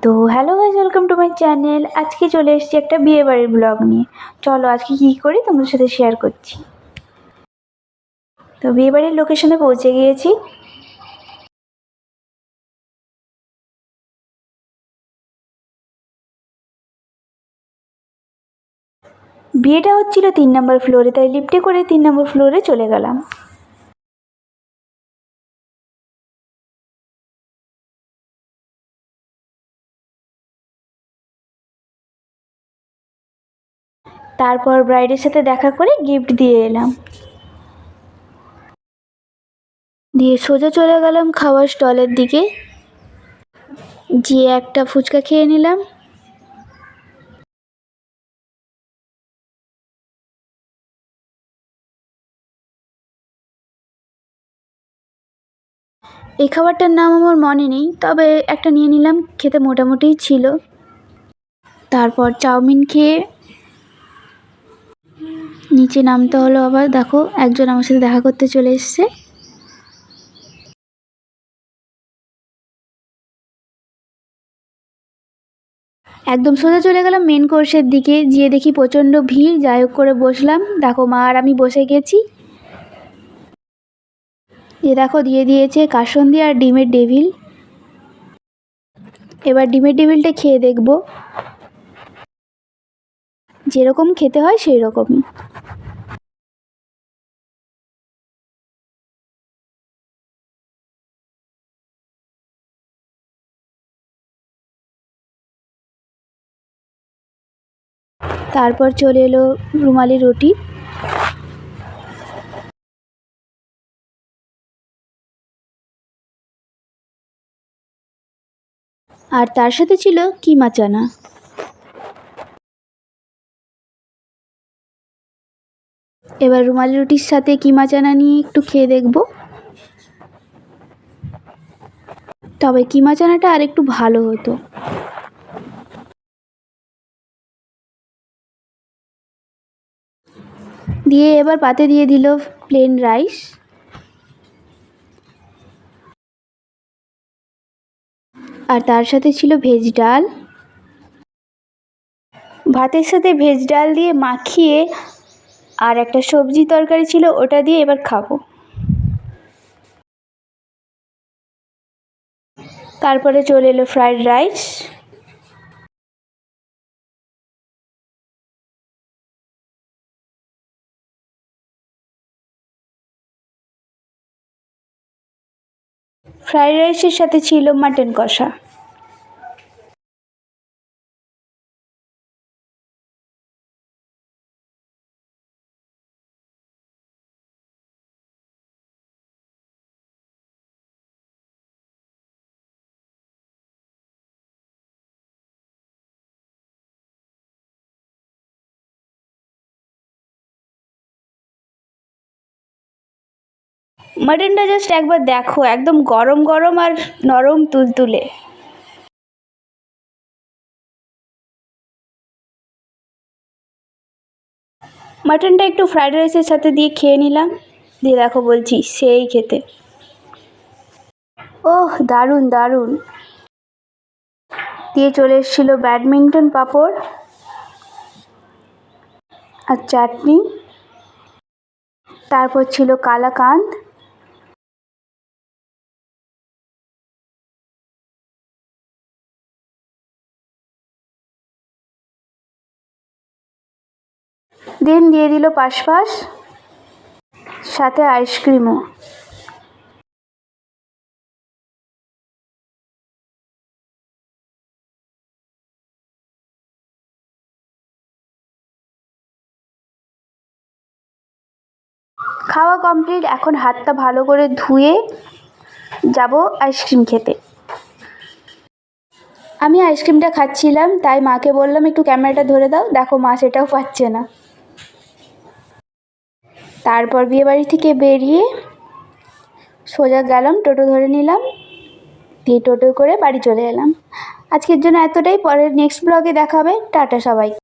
তো hello guys, welcome to my channel. আজকে চলে এসেছি একটা বিয়ে বাড়ির ব্লগ নিয়ে। চলো আজকে কী করি তোমাদের সাথে শেয়ার করছি। তো বিয়ে বাড়ির লোকেশনে পৌঁছে গিয়েছি। বিয়েটা হচ্ছিল 3 নম্বর ফ্লোরে, তাই লিফটে করে 3 নম্বর ফ্লোরে চলে গেলাম। তারপর ব্রাইডের সাথে দেখা করে গিফট দিয়ে এলাম, দিয়ে সোজা চলে গেলাম খাওয়ার স্টলের দিকে। গিয়ে একটা ফুচকা খেয়ে নিলাম। এই খাবারটার নাম আমার মনে নেই, তবে একটা নিয়ে নিলাম, খেতে মোটামুটিই ছিল। তারপর চাউমিন খেয়ে নিচে নামতে হলো। আবার দেখো, একজন আমার সাথে দেখা করতে চলে এসছে। একদম সোজা চলে গেলাম মেন কোর্সের দিকে। গিয়ে দেখি প্রচণ্ড ভিড়, যাই হোক করে বসলাম। দেখো, মা আর আমি বসে গেছি। দেখো, দিয়ে দিয়েছে কাসুন্দি আর ডিমের ডেভিল। এবার ডিমের ডেভিলটা খেয়ে দেখব, যেরকম খেতে হয় সেই রকমই। তারপর চলে এলো রুমালি রুটি, আর তার সাথে ছিল কিমা চানা। এবার রুমালি রুটির সাথে কিমা চানা নিয়ে একটু খেয়ে দেখব। তবে কিমা চানাটা আর একটু ভালো হতো। দিয়ে এবার পাতে দিয়ে দিল প্লেন রাইস, আর তার সাথে ছিল ভেজ ডাল। ভাতের সাথে ভেজ ডাল দিয়ে মাখিয়ে আর একটা সবজি তরকারি ছিল, ওটা দিয়ে এবার খাবো। তারপরে চলে এলো ফ্রাইড রাইস, ফ্রাইড রাইসের সাথে ছিল মাটন কষা। মাটনটা জাস্ট একবার দেখো, একদম গরম গরম আর নরম তুলতুলে। মাটনটা একটু ফ্রাইড রাইসের সাথে দিয়ে খেয়ে নিলাম। দিয়ে দেখো, বলছি সেই খেতে। ওহ, দারুণ দারুণ। দিয়ে চলে এসেছিলো ব্যাডমিন্টন পাঁপড় আর চাটনি। তারপর ছিল কালাকাঁদ। দেন দিয়ে দিল পাশপাশ, সাথে আইসক্রিমও। খাওয়া কমপ্লিট, এখন হাতটা ভালো করে ধুয়ে যাব আইসক্রিম খেতে। আমি আইসক্রিমটা খাচ্ছিলাম, তাই মাকে বললাম একটু ক্যামেরাটা ধরে দাও। দেখো, মা সেটাও পাচ্ছে না। তারপর বিয়েবাড়ি থেকে বেরিয়ে সোজা গেলাম, টোটো ধরে নিলাম, দিয়ে টোটো করে বাড়ি চলে এলাম। আজকের জন্য এতটাই। পরের নেক্সট ব্লগে দেখা হবে। টাটা সবাই।